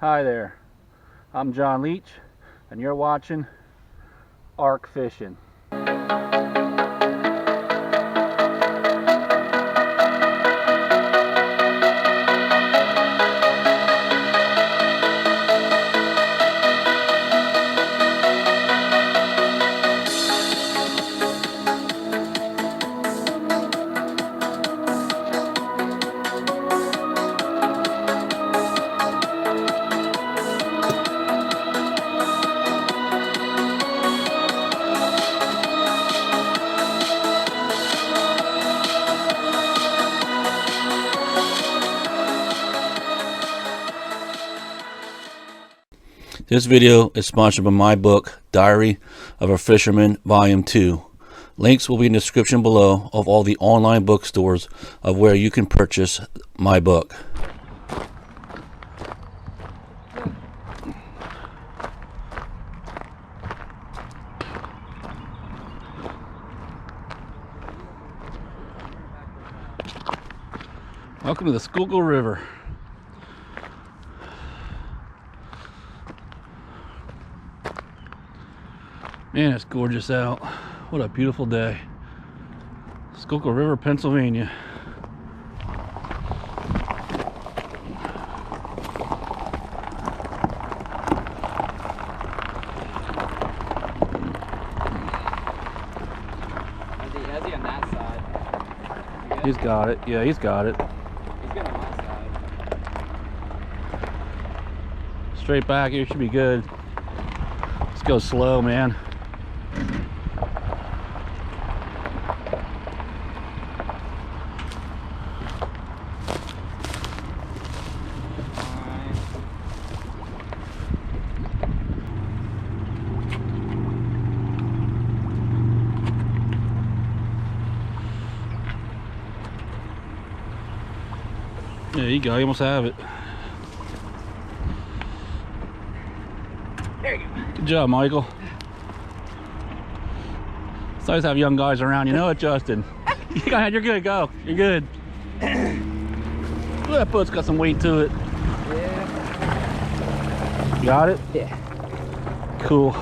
Hi there, I'm John Leach, and you're watching Arc Fishing. This video is sponsored by my book, Diary of a Fisherman, Volume 2. Links will be in the description below of all the online bookstores of where you can purchase my book. Welcome to the Schuylkill River. Man, it's gorgeous out. What a beautiful day. Schuylkill River, Pennsylvania. How's he on that side? He's got it. Yeah, he's got it. He's good on my side. Straight back here should be good. Let's go slow, man. There you go, you almost have it. There you go. Good job, Michael. It's nice to have young guys around, you know it, Justin. You're good, go. You're good. That boat's got some weight to it. Yeah. You got it? Yeah. Cool.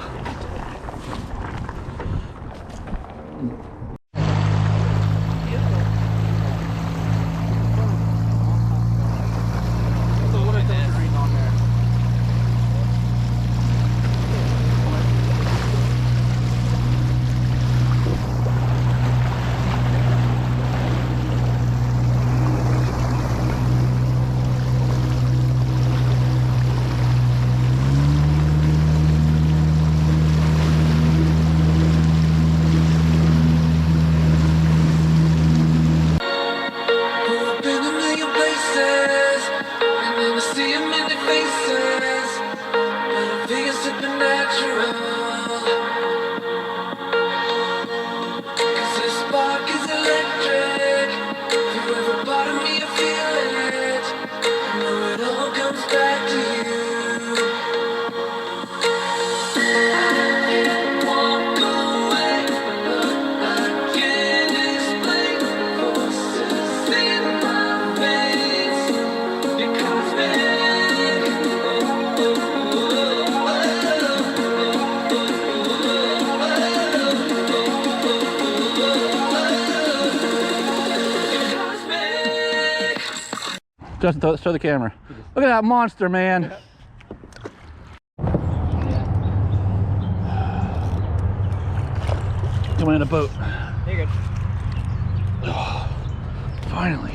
Justin, show the camera. Look at that monster, man. Coming in a boat. You're good. Oh, finally.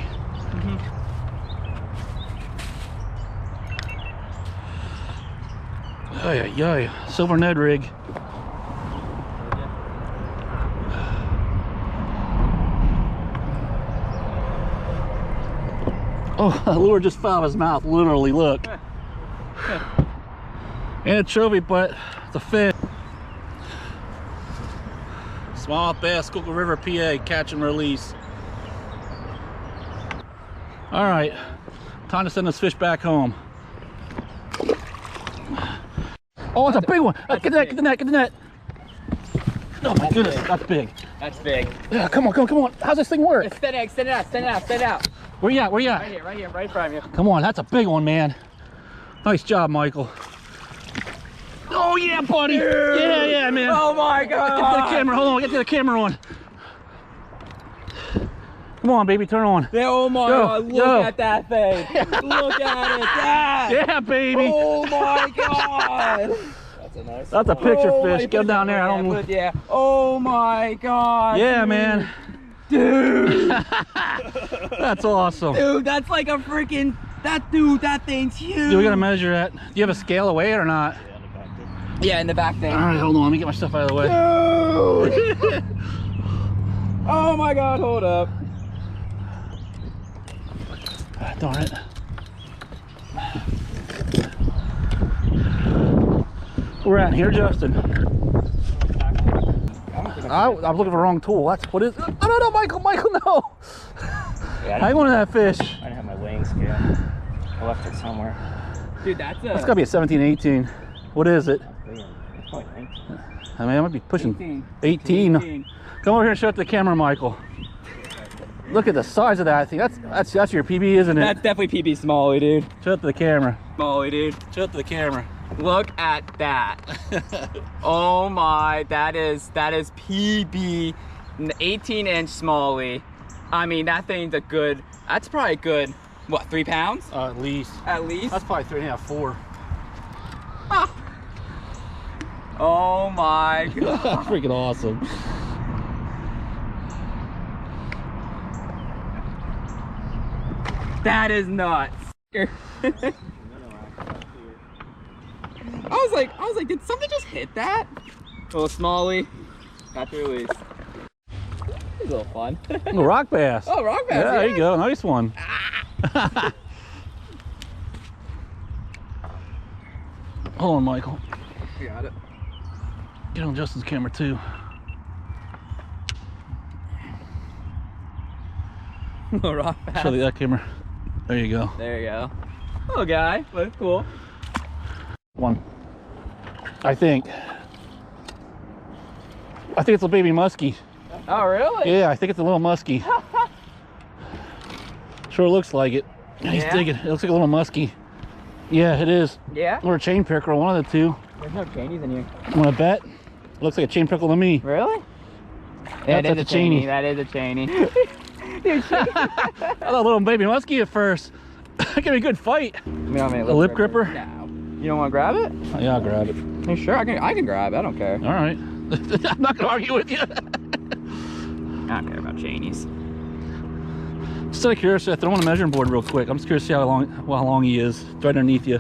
Ay, ay, ay. Silver Ned rig. Oh, the lure just fell out of his mouth, literally, look. And a trophy, but it's a fish. Smallmouth bass, Schuylkill River, PA, catch and release. All right, time to send this fish back home. Oh, it's a big one. Get the net, get the net, get the net. Oh my goodness, that's big. That's big. Yeah, come on, come on, come on. How's this thing work? Extend it, extend it out, extend it out, extend it out. Where you at, where you at? Right here, right in front of you. Come on, that's a big one, man. Nice job, Michael. Oh yeah, buddy. Dude. Yeah, man. Oh my Get to the god. camera. Hold on, get to the camera on. Come on, baby, turn on. Oh my god, look at that thing. Look at it. That. Yeah, baby. Oh my god. That's a nice That's a picture fish. you Get him put down it- there. I yeah, don't. put- yeah. Oh my god. Yeah, dude. man. Dude. That's awesome. Dude, that's like a freaking. That thing's huge. Dude, we gotta measure that. Do you have a scale away it or not? Yeah, in the back thing. All right, hold on. Let me get my stuff out of the way. Dude. Oh my god, hold up. Darn it. We're at here, Justin. I'm looking for the wrong tool. That's what is. Oh no, Michael, no. Yeah, Hang on to that fish. I didn't have my weighing scale. I left it somewhere. Dude, that's That's gotta be a 17, 18. What is it? It's probably 19. I mean, I might be pushing 18. 18. Come over here and show it to the camera, Michael. Look at the size of that thing. That's your PB, isn't it? That's definitely PB Smalley, dude. Show it to the camera. Smalley, dude. Show it to the camera. Look at that. Oh my, that is PB 18-inch Smalley. I mean, that thing's that's probably a good, what, 3 pounds? At least. At least? That's probably 3.5, 4. Ah. Oh my god. Freaking awesome. That is nuts. I was like, did something just hit that? Little Smalley. Got the release. It's a little fun. Oh, rock bass. Oh, rock bass. Yeah, there you go. Nice one. Hold on, Michael. Got it. Get on Justin's camera too. Rock bass. Show that camera. There you go. There you go. Little guy, but it's cool. One. I think it's a baby muskie. Oh, really? Yeah, I think it's a little muskie. Sure looks like it. He's Yeah? digging. It looks like a little muskie. Yeah, it is. Yeah? Or a chain picker, one of the two. There's no chainies in here. Want to bet? It looks like a chain pickle to me. Really? That's That is a a chainie. chainie. That is a chainie. I thought a little baby muskie at first. Give me a good fight. You know, A lip gripper? No. You don't want to grab it? Oh, yeah, I'll grab it. You sure? I can grab it. I don't care. All right. I'm not gonna argue with you. I don't care about chainies. Just out of curiosity, I throw on a measuring board real quick. I'm just curious to see how long he is. It's right underneath you.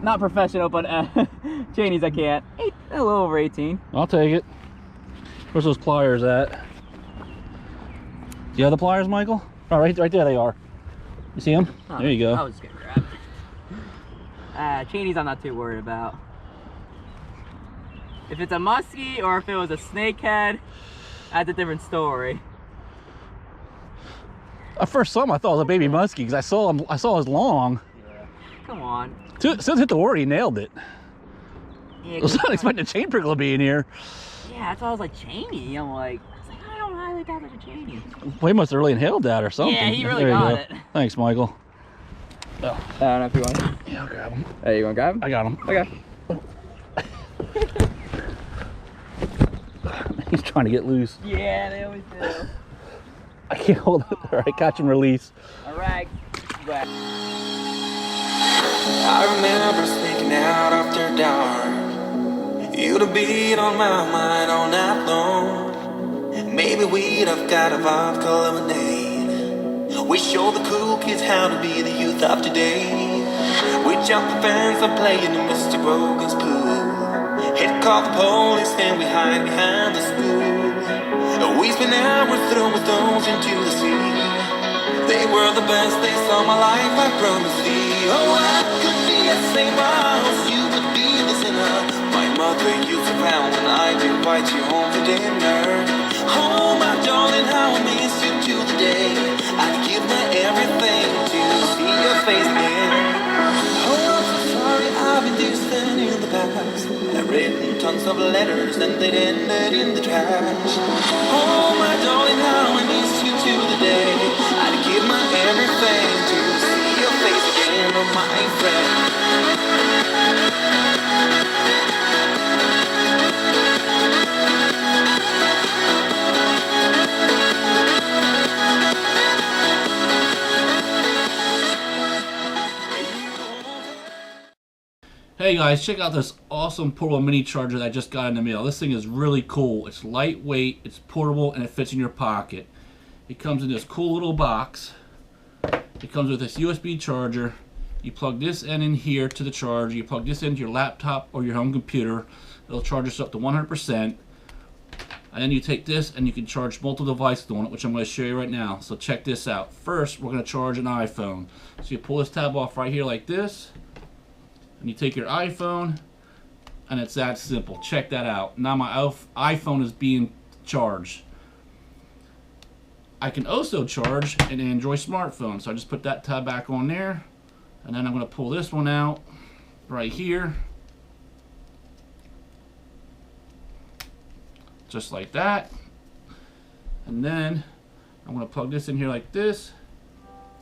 Not professional, but chainies I can't. A little over 18. I'll take it. Where's those pliers at? Do you have the pliers, Michael? Oh, right there they are. You see them? Oh, There you go. I was just gonna grab it. Chainies I'm not too worried about. If it's a muskie or if it was a snakehead, that's a different story. At first saw him, I thought it was a baby muskie because I saw his long. Come on. As soon as it hit the water, he nailed it. Yeah, I was not expecting a chain prickle to be in here. yeah, that's why I was like, chainy. I was like, I don't highly doubt like a chainy. Well, he must have really inhaled that or something. Yeah, he really There you got go. it. Thanks, Michael. Oh, I don't know if you want. yeah, I'll grab him. Hey, you want to grab him? I got him. Okay. He's trying to get loose. Yeah, they always do. I can't hold it. All right, catch and release. A rag. Wet. I remember sneaking out after dark. You'd have been on my mind all night long. Maybe we'd have got a vodka lemonade. We show the cool kids how to be the youth of today. We jump the fence and play in Mr. Rogan's pool. He'd call the police and we hide behind the school. We spent hours throwing stones into the sea. They were the best days of my life, I promise thee. Oh, I could be a St. Miles, you could be the sinner. My mother used to frown when I'd invite you home for dinner. Oh, my darling, how I miss you to the day. I'd give my everything to see your face again. Oh, I'm so sorry I've been distant in the past. I've written tons of letters and they'd ended in the trash. Oh, my darling, how I miss you to the day I'd give my everything to see your face again, oh my friend. Hey guys, check out this awesome portable mini charger that I just got in the mail. This thing is really cool. It's lightweight, it's portable, and it fits in your pocket. It comes in this cool little box. It comes with this USB charger. You plug this end in here to the charger. You plug this into your laptop or your home computer. It'll charge us up to 100%. And then you take this and you can charge multiple devices on it, which I'm going to show you right now. So check this out. First, we're going to charge an iPhone. So you pull this tab off right here like this. And you take your iPhone, and it's that simple. Check that out. Now my iPhone is being charged. I can also charge an Android smartphone. So I just put that tab back on there, and then I'm going to pull this one out right here. Just like that. And then I'm going to plug this in here like this.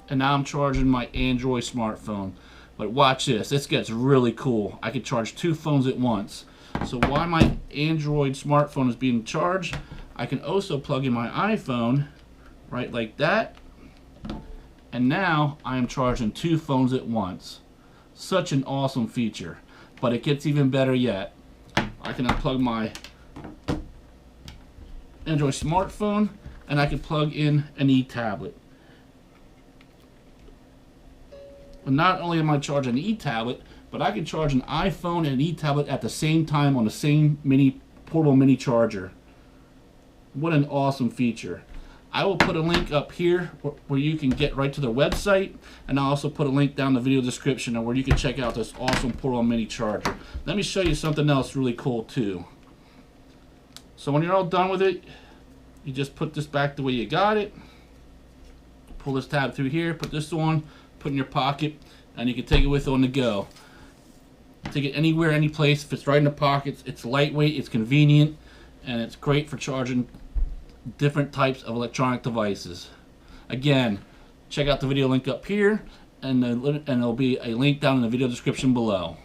And now I'm charging my Android smartphone. But watch this, this gets really cool. I can charge 2 phones at once. So while my Android smartphone is being charged, I can also plug in my iPhone, right like that. And now I am charging 2 phones at once. Such an awesome feature. But it gets even better yet. I can unplug my Android smartphone, and I can plug in an e-tablet. And not only am I charging an e-tablet, but I can charge an iPhone and an e-tablet at the same time on the same portable mini charger. What an awesome feature. I will put a link up here where you can get right to their website, and I'll also put a link down in the video description where you can check out this awesome portable mini charger. Let me show you something else really cool too. So when you're all done with it, you just put this back the way you got it. Pull this tab through here, put this on, put in your pocket, and you can take it with you on the go. Take it anywhere, any place. If it's right in the pockets, it's lightweight, it's convenient, and it's great for charging different types of electronic devices. Again, check out the video link up here, and there'll be a link down in the video description below.